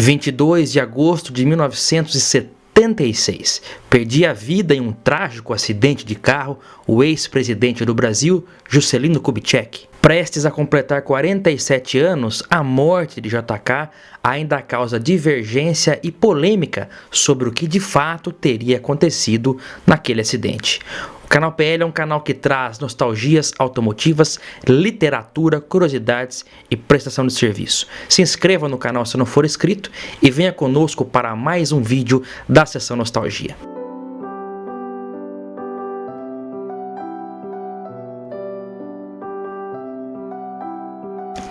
22 de agosto de 1976. Perdia a vida em um trágico acidente de carro o ex-presidente do Brasil, Juscelino Kubitschek. Prestes a completar 47 anos, a morte de JK ainda causa divergência e polêmica sobre o que de fato teria acontecido naquele acidente. O Canal PL é um canal que traz nostalgias automotivas, literatura, curiosidades e prestação de serviço. Se inscreva no canal se não for inscrito e venha conosco para mais um vídeo da Sessão Nostalgia.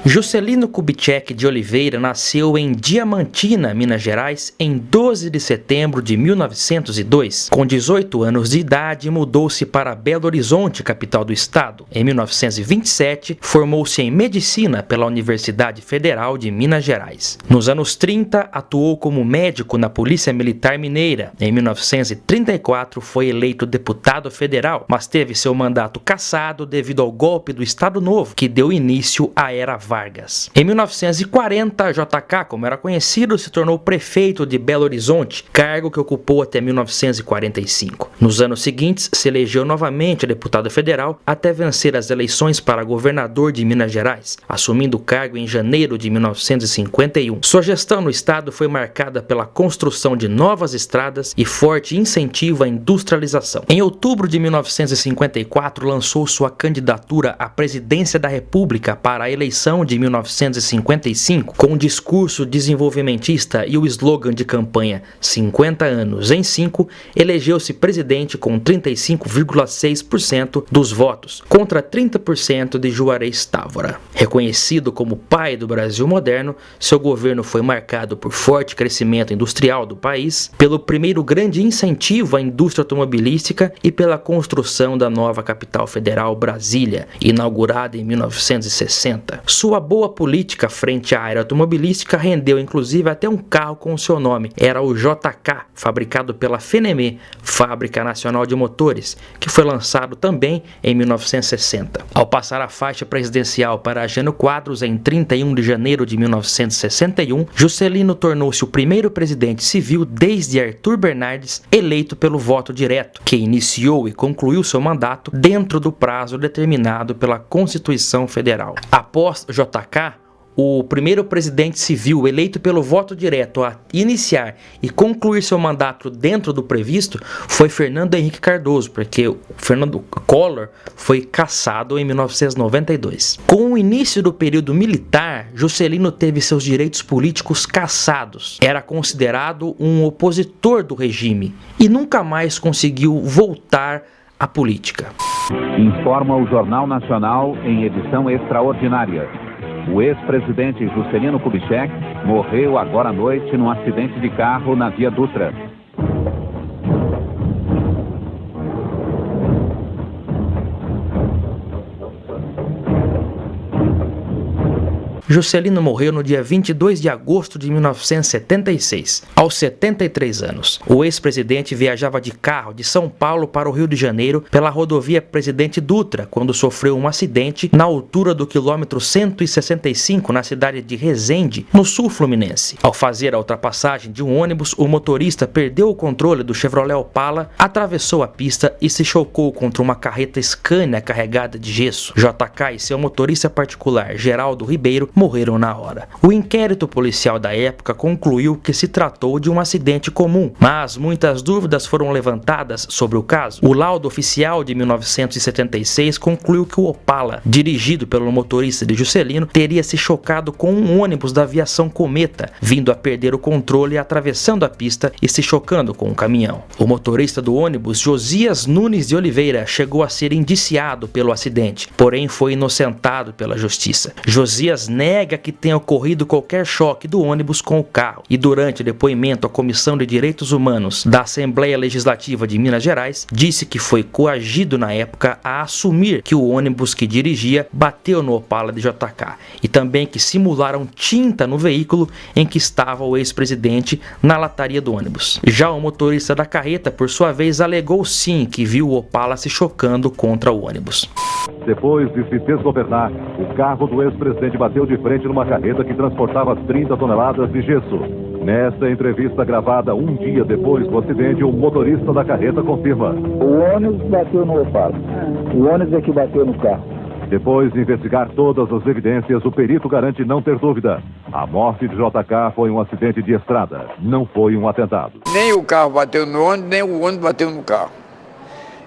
Juscelino Kubitschek de Oliveira nasceu em Diamantina, Minas Gerais, em 12 de setembro de 1902. Com 18 anos de idade, mudou-se para Belo Horizonte, capital do estado. Em 1927, formou-se em Medicina pela Universidade Federal de Minas Gerais. Nos anos 30, atuou como médico na Polícia Militar Mineira. Em 1934, foi eleito deputado federal, mas teve seu mandato cassado devido ao golpe do Estado Novo, que deu início à Era Vargas. Em 1940, JK, como era conhecido, se tornou prefeito de Belo Horizonte, cargo que ocupou até 1945. Nos anos seguintes, se elegeu novamente deputado federal até vencer as eleições para governador de Minas Gerais, assumindo o cargo em janeiro de 1951. Sua gestão no estado foi marcada pela construção de novas estradas e forte incentivo à industrialização. Em outubro de 1954, lançou sua candidatura à presidência da República para a eleição de 1955, com um discurso desenvolvimentista e o slogan de campanha 50 anos em 5, elegeu-se presidente com 35,6% dos votos, contra 30% de Juarez Távora. Reconhecido como pai do Brasil moderno, seu governo foi marcado por forte crescimento industrial do país, pelo primeiro grande incentivo à indústria automobilística e pela construção da nova capital federal, Brasília, inaugurada em 1960. Sua boa política frente à área automobilística rendeu inclusive até um carro com o seu nome. Era o JK, fabricado pela Fenemé, Fábrica Nacional de Motores, que foi lançado também em 1960. Ao passar a faixa presidencial para Jânio Quadros em 31 de janeiro de 1961, Juscelino tornou-se o primeiro presidente civil desde Arthur Bernardes eleito pelo voto direto, que iniciou e concluiu seu mandato dentro do prazo determinado pela Constituição Federal. Após JK, o primeiro presidente civil eleito pelo voto direto a iniciar e concluir seu mandato dentro do previsto foi Fernando Henrique Cardoso, porque o Fernando Collor foi cassado em 1992. Com o início do período militar, Juscelino teve seus direitos políticos cassados. Era considerado um opositor do regime e nunca mais conseguiu voltar à política. Informa o Jornal Nacional em edição extraordinária. O ex-presidente Juscelino Kubitschek morreu agora à noite num acidente de carro na Via Dutra. Juscelino morreu no dia 22 de agosto de 1976, aos 73 anos. O ex-presidente viajava de carro de São Paulo para o Rio de Janeiro pela rodovia Presidente Dutra, quando sofreu um acidente na altura do quilômetro 165, na cidade de Resende, no sul fluminense. Ao fazer a ultrapassagem de um ônibus, o motorista perdeu o controle do Chevrolet Opala, atravessou a pista e se chocou contra uma carreta Scania carregada de gesso. JK e seu motorista particular, Geraldo Ribeiro, morreram na hora. O inquérito policial da época concluiu que se tratou de um acidente comum, mas muitas dúvidas foram levantadas sobre o caso. O laudo oficial de 1976 concluiu que o Opala, dirigido pelo motorista de Juscelino, teria se chocado com um ônibus da aviação Cometa, vindo a perder o controle atravessando a pista e se chocando com um caminhão. O motorista do ônibus, Josias Nunes de Oliveira, chegou a ser indiciado pelo acidente, porém foi inocentado pela justiça. Josias nega que tenha ocorrido qualquer choque do ônibus com o carro e durante depoimento à Comissão de Direitos Humanos da Assembleia Legislativa de Minas Gerais, disse que foi coagido na época a assumir que o ônibus que dirigia bateu no Opala de JK e também que simularam tinta no veículo em que estava o ex-presidente na lataria do ônibus. Já o motorista da carreta, por sua vez, alegou sim que viu o Opala se chocando contra o ônibus. Depois de se desgovernar, o carro do ex-presidente bateu de frente numa carreta que transportava 30 toneladas de gesso. Nesta entrevista gravada um dia depois do acidente, o motorista da carreta confirma. O ônibus bateu no Opala. O ônibus é que bateu no carro. Depois de investigar todas as evidências, o perito garante não ter dúvida. A morte de JK foi um acidente de estrada, não foi um atentado. Nem o carro bateu no ônibus, nem o ônibus bateu no carro.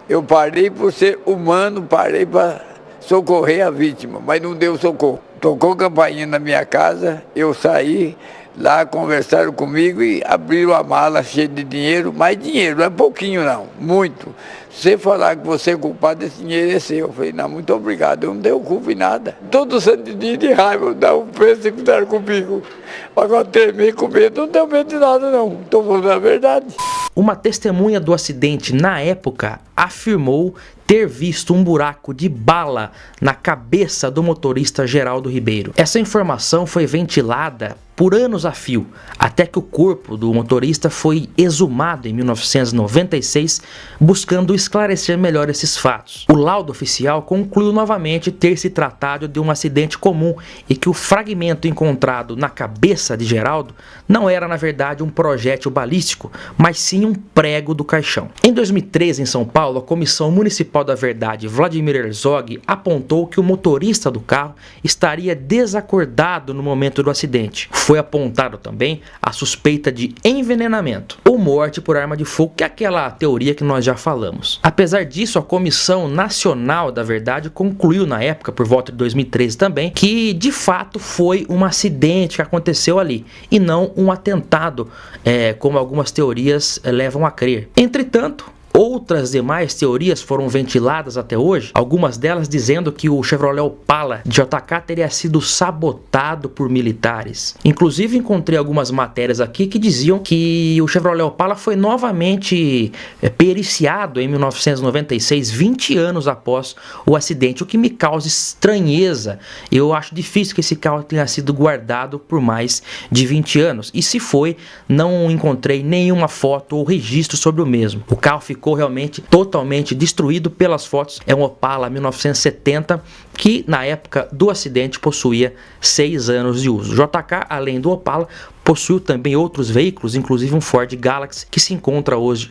Eu parei por ser humano, parei para socorrer a vítima, mas não deu socorro. Tocou campainha na minha casa, eu saí, lá conversaram comigo e abriram a mala cheia de dinheiro, mas dinheiro, não é pouquinho não, muito. Se você falar que você é culpado, esse dinheiro é seu. Eu falei, não, muito obrigado, eu não dei culpa em nada. Todo santo dia de raiva, dá um preço que fizeram comigo. Agora tremer com medo, não tenho medo de nada não, estou falando a verdade. Uma testemunha do acidente na época afirmou ter visto um buraco de bala na cabeça do motorista Geraldo Ribeiro. Essa informação foi ventilada por anos a fio, até que o corpo do motorista foi exumado em 1996, buscando esclarecer melhor esses fatos. O laudo oficial concluiu novamente ter se tratado de um acidente comum e que o fragmento encontrado na cabeça de Geraldo não era na verdade um projétil balístico, mas sim um prego do caixão. Em 2013, em São Paulo, a Comissão Municipal da Verdade, Vladimir Herzog, apontou que o motorista do carro estaria desacordado no momento do acidente. Foi apontado também a suspeita de envenenamento ou morte por arma de fogo, que é aquela teoria que nós já falamos. Apesar disso, a Comissão Nacional da Verdade concluiu na época, por volta de 2013 também, que de fato foi um acidente que aconteceu ali e não um atentado, como algumas teorias levam a crer. Entretanto, outras demais teorias foram ventiladas até hoje, algumas delas dizendo que o Chevrolet Opala de JK teria sido sabotado por militares. Inclusive encontrei algumas matérias aqui que diziam que o Chevrolet Opala foi novamente periciado em 1996, 20 anos após o acidente, o que me causa estranheza. Eu acho difícil que esse carro tenha sido guardado por mais de 20 anos. E se foi, não encontrei nenhuma foto ou registro sobre o mesmo. O carro ficou realmente totalmente destruído pelas fotos. É um Opala 1970 que na época do acidente possuía 6 anos de uso. JK, além do Opala, possuiu também outros veículos, inclusive um Ford Galaxy, que se encontra hoje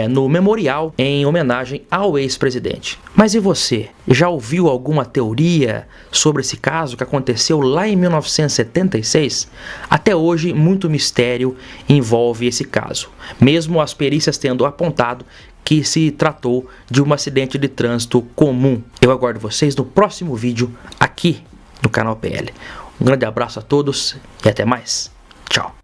no memorial em homenagem ao ex-presidente. Mas e você? Já ouviu alguma teoria sobre esse caso que aconteceu lá em 1976? Até hoje, muito mistério envolve esse caso, mesmo as perícias tendo apontado que se tratou de um acidente de trânsito comum. Eu aguardo vocês no próximo vídeo aqui no canal PL. Um grande abraço a todos e até mais. Tchau.